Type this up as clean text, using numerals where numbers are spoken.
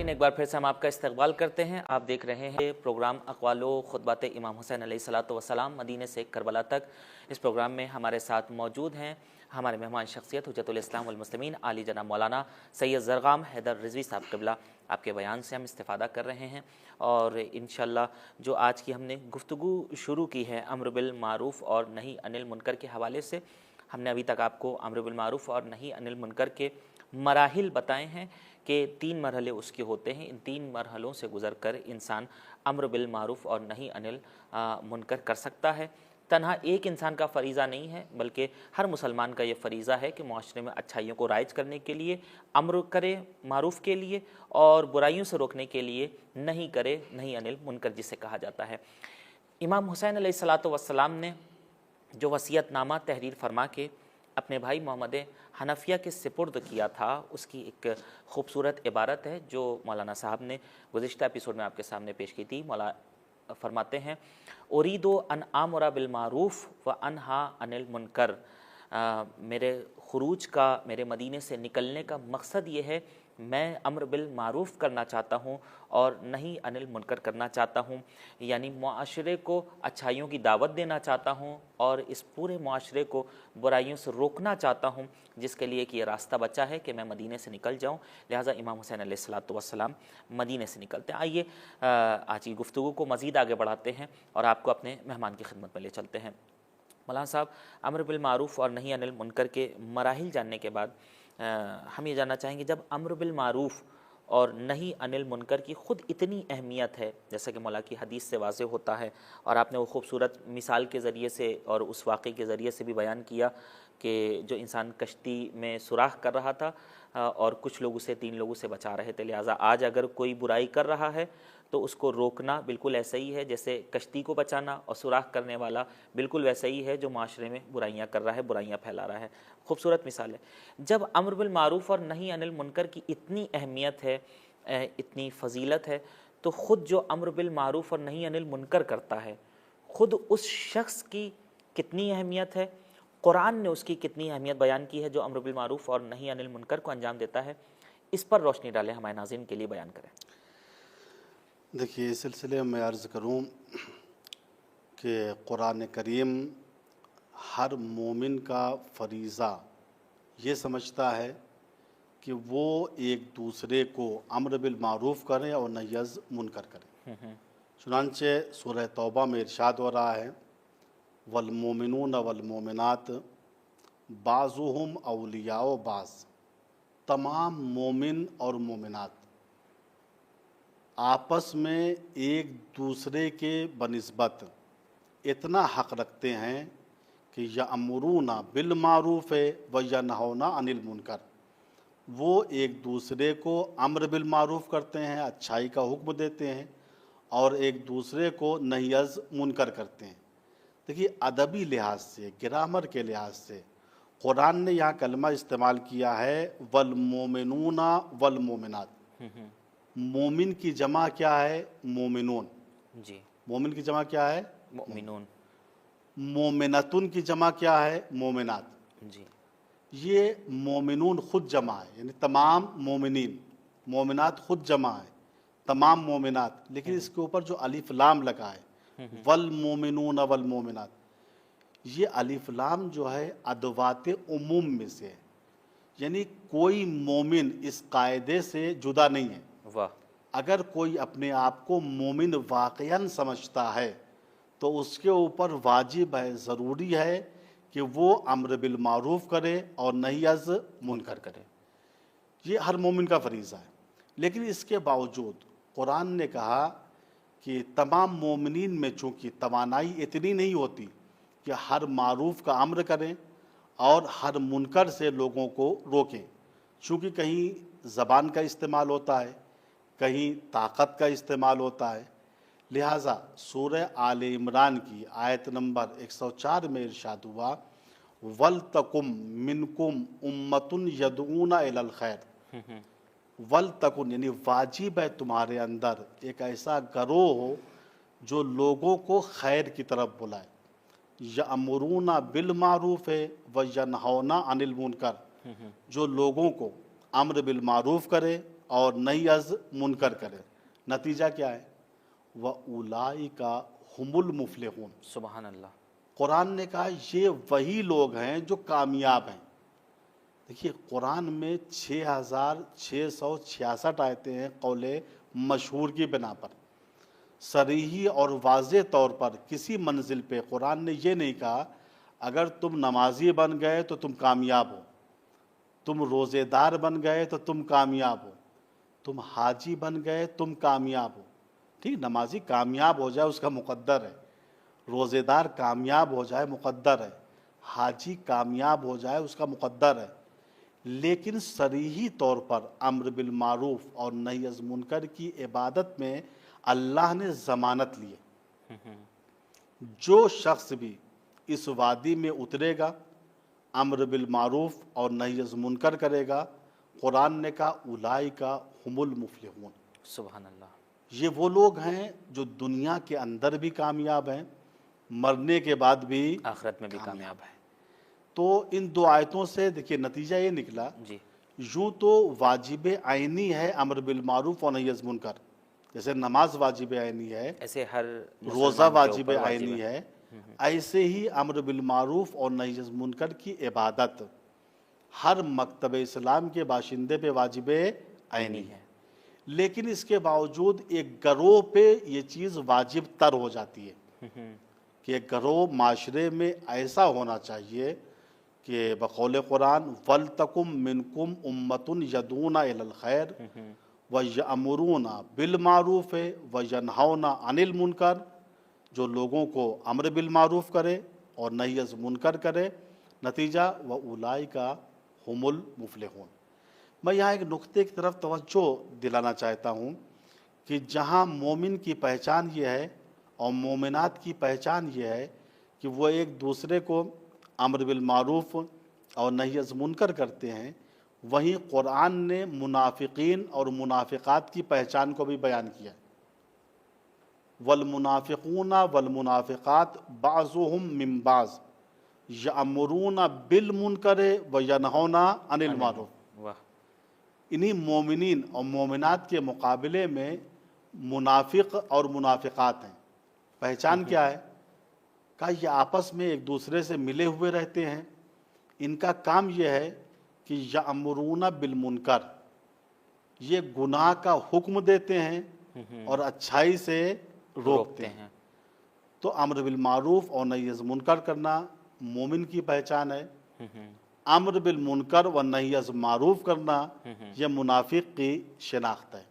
ناظرین، ایک بار پھر سے ہم آپ کا استقبال کرتے ہیں۔ آپ دیکھ رہے ہیں پروگرام اقوال و خطبات امام حسین علیہ الصلوۃ والسلام مدینے سے کربلا تک۔ اس پروگرام میں ہمارے ساتھ موجود ہیں ہمارے مہمان شخصیت حجت الاسلام والمسلمین عالی جناب مولانا سید زرغام حیدر رضوی صاحب قبلہ۔ آپ کے بیان سے ہم استفادہ کر رہے ہیں اور انشاءاللہ جو آج کی ہم نے گفتگو شروع کی ہے امر بالمعروف اور نہی عن المنکر کے حوالے سے، ہم نے ابھی تک آپ کو امر بالمعروف اور نہی عن المنکر کے مراحل بتائے ہیں کہ 3 مرحلے اس کے ہوتے ہیں۔ ان 3 مرحلوں سے گزر کر انسان امر بالمعروف اور نہی عن المنکر کر سکتا ہے۔ تنہا ایک انسان کا فریضہ نہیں ہے، بلکہ ہر مسلمان کا یہ فریضہ ہے کہ معاشرے میں اچھائیوں کو رائج کرنے کے لیے امر کرے معروف کے لیے، اور برائیوں سے روکنے کے لیے نہیں کرے نہی عن المنکر جسے کہا جاتا ہے۔ امام حسین علیہ الصلوۃ والسلام نے جو وصیت نامہ تحریر فرما کے اپنے بھائی محمد حنفیہ کے سپرد کیا تھا، اس کی ایک خوبصورت عبارت ہے جو مولانا صاحب نے گزشتہ ایپیسوڈ میں آپ کے سامنے پیش کی تھی۔ مولانا فرماتے ہیں اریدو ان آمر بالمعروف و انہا عن المنکر، میرے خروج کا، میرے مدینے سے نکلنے کا مقصد یہ ہے، میں امر بالمعروف کرنا چاہتا ہوں اور نہی عن المنکر کرنا چاہتا ہوں، یعنی معاشرے کو اچھائیوں کی دعوت دینا چاہتا ہوں اور اس پورے معاشرے کو برائیوں سے روکنا چاہتا ہوں، جس کے لیے کہ یہ راستہ بچا ہے کہ میں مدینے سے نکل جاؤں۔ لہٰذا امام حسین علیہ الصلوۃ والسلام مدینے سے نکلتے ہیں۔ آئیے آج کی گفتگو کو مزید آگے بڑھاتے ہیں اور آپ کو اپنے مہمان کی خدمت میں لے چلتے ہیں۔ مولانا صاحب، امر بالمعروف اور نہی عن المنکر کے مراحل جاننے کے بعد ہم یہ جاننا چاہیں گے، جب امر بالمعروف اور نہی عن المنکر کی خود اتنی اہمیت ہے، جیسا کہ مولا کی حدیث سے واضح ہوتا ہے، اور آپ نے وہ خوبصورت مثال کے ذریعے سے اور اس واقعے کے ذریعے سے بھی بیان کیا کہ جو انسان کشتی میں سوراخ کر رہا تھا اور کچھ لوگ اسے 3 لوگ اسے بچا رہے تھے، لہٰذا آج اگر کوئی برائی کر رہا ہے تو اس کو روکنا بالکل ایسا ہی ہے جیسے کشتی کو بچانا، اور سوراخ کرنے والا بالکل ویسا ہی ہے جو معاشرے میں برائیاں کر رہا ہے، برائیاں پھیلا رہا ہے۔ خوبصورت مثال ہے۔ جب امر بالمعروف اور نہی عن المنکر کی اتنی اہمیت ہے، اتنی فضیلت ہے، تو خود جو امر بالمعروف اور نہی عن المنکر کرتا ہے، خود اس شخص کی کتنی اہمیت ہے، قرآن نے اس کی کتنی اہمیت بیان کی ہے جو امر بالمعروف اور نہی عن المنکر کو انجام دیتا ہے، اس پر روشنی ڈالیں، ہمارے ناظرین کے لیے بیان کریں۔ دیکھیے، اس سلسلے میں عرض کروں کہ قرآن کریم ہر مومن کا فریضہ یہ سمجھتا ہے کہ وہ ایک دوسرے کو امر بالمعروف کریں اور نہی عن منکر کریں۔ چنانچہ سورہ توبہ میں ارشاد ہو رہا ہے والمومنون والمومنات بعضهم اولیاء بعض، تمام مومن اور مومنات آپس میں ایک دوسرے کے بنسبت اتنا حق رکھتے ہیں کہ یأمرون بالمعروف وینہون عن المنکر، وہ ایک دوسرے کو امر بالمعروف کرتے ہیں، اچھائی کا حکم دیتے ہیں، اور ایک دوسرے کو نہی عن منکر کرتے ہیں۔ دیکھیے، ادبی لحاظ سے، گرامر کے لحاظ سے قرآن نے یہاں کلمہ استعمال کیا ہے والمومنون والمومنات۔ مومن کی جمع کیا ہے؟ مومنون۔ جی، مومن کی جمع کیا ہے؟ مؤمنون۔ مومنتن کی جمع کیا ہے؟ مومنات۔ جی، یہ مومنون خود جمع ہے، یعنی تمام مومنین، مومنات خود جمع ہے، تمام مومنات، لیکن اس کے اوپر جو الف لام لگا ہے والمومنون والمومنات، یہ الف لام جو ہے ادوات عموم میں سے ہے، یعنی کوئی مومن اس قاعدے سے جدا نہیں ہے۔ واہ! اگر کوئی اپنے آپ کو مومن واقعاً سمجھتا ہے تو اس کے اوپر واجب ہے، ضروری ہے کہ وہ امر بالمعروف کرے اور نہی عن منکر کرے۔ یہ ہر مومن کا فریضہ ہے، لیکن اس کے باوجود قرآن نے کہا کہ تمام مومنین میں چونکہ توانائی اتنی نہیں ہوتی کہ ہر معروف کا امر کریں اور ہر منکر سے لوگوں کو روکیں، چونکہ کہیں زبان کا استعمال ہوتا ہے، کہیں طاقت کا استعمال ہوتا ہے، لہٰذا سورہ آل عمران کی آیت نمبر 104 میں ارشاد ہوا وَلْتَكُمْ مِنْكُمْ أُمَّةٌ يَدْعُونَ إِلَى الْخَيْرِ، وَلْتَكُنْ یعنی واجب ہے تمہارے اندر ایک ایسا گروہ ہو جو لوگوں کو خیر کی طرف بلائے، یأمرون بالمعروف وینہون عن المنکر، جو لوگوں کو امر بالمعروف کرے اور نہی از منکر کرے، نتیجہ کیا ہے؟ وَأُولَئِكَ هُمُ الْمُفْلِحُونَ۔ سبحان اللہ۔ قرآن نے کہا یہ وہی لوگ ہیں جو کامیاب ہیں۔ دیکھیے قرآن میں 6666 آیتیں ہیں قول مشہور کی بنا پر، صریحی اور واضح طور پر کسی منزل پہ قرآن نے یہ نہیں کہا اگر تم نمازی بن گئے تو تم کامیاب ہو، تم روزے دار بن گئے تو تم کامیاب ہو، تم حاجی بن گئے تم کامیاب ہو۔ ٹھیک، نمازی کامیاب ہو جائے اس کا مقدر ہے، روزے دار کامیاب ہو جائے مقدر ہے، حاجی کامیاب ہو جائے اس کا مقدر ہے، لیکن صریحی طور پر امر بالمعروف اور نہی از منکر کی عبادت میں اللہ نے ضمانت لی ہے۔ جو شخص بھی اس وادی میں اترے گا، امر بالمعروف اور نہی از منکر کرے گا، قرآن نے کہا اولئک ھم المفلحون۔ سبحان اللہ۔ یہ وہ لوگ ہیں جو دنیا کے اندر بھی کامیاب ہیں، مرنے کے بعد بھی آخرت میں بھی کامیاب ہے۔ تو ان دو آیتوں سے دیکھیے نتیجہ یہ نکلا، جی یوں تو واجب عینی ہے امر بالمعروف اور نہی از منکر، جیسے نماز واجب عینی ہے، ایسے ہر روزہ مسلمان کے واجب اوپر عینی ہے، ایسے ہی امر بالمعروف اور نہی از منکر کی عبادت ہر مکتب اسلام کے باشندے پہ واجب عینی ہے، لیکن اس کے باوجود ایک گروہ پہ یہ چیز واجب تر ہو جاتی ہے کہ ایک گروہ معاشرے میں ایسا ہونا چاہیے کہ بقول قرآن وَلْتَكُمْ مِنْكُمْ أُمَّةٌ يَدْعُونَ إِلَى الْخَيْرِ وَيَأْمُرُونَ بِالْمَعْرُوفِ وَيَنْهَوْنَ عَنِ الْمُنْكَرِ، جو لوگوں کو امر بالمعروف کرے اور نہی از منکر کرے، نتیجہ وَأُولَئِكَ هُمُ الْمُفْلِحُونَ۔ میں یہاں ایک نقطے کی طرف توجہ دلانا چاہتا ہوں کہ جہاں مومن کی پہچان یہ ہے اور مومنات کی پہچان یہ ہے کہ وہ ایک دوسرے کو امر بالمعروف اور نہی از منکر کرتے ہیں، وہیں قرآن نے منافقین اور منافقات کی پہچان کو بھی بیان کیا ہے۔ والمنافقون والمنافقات بعضهم من بعض یأمرون بالمنکر وینہون عن المعروف۔ واہ۔ انہی مومنین اور مومنات کے مقابلے میں منافق اور منافقات ہیں۔ پہچان کیا ہے؟ کہا یہ آپس میں ایک دوسرے سے ملے ہوئے رہتے ہیں، ان کا کام یہ ہے کہ یأمرون بالمنکر، یہ گناہ کا حکم دیتے ہیں اور اچھائی سے روکتے ہیں۔ تو امر بالمعروف اور نہی از منکر کرنا مومن کی پہچان ہے، امر بالمنکر و نہی از معروف کرنا یہ منافق کی شناخت ہے۔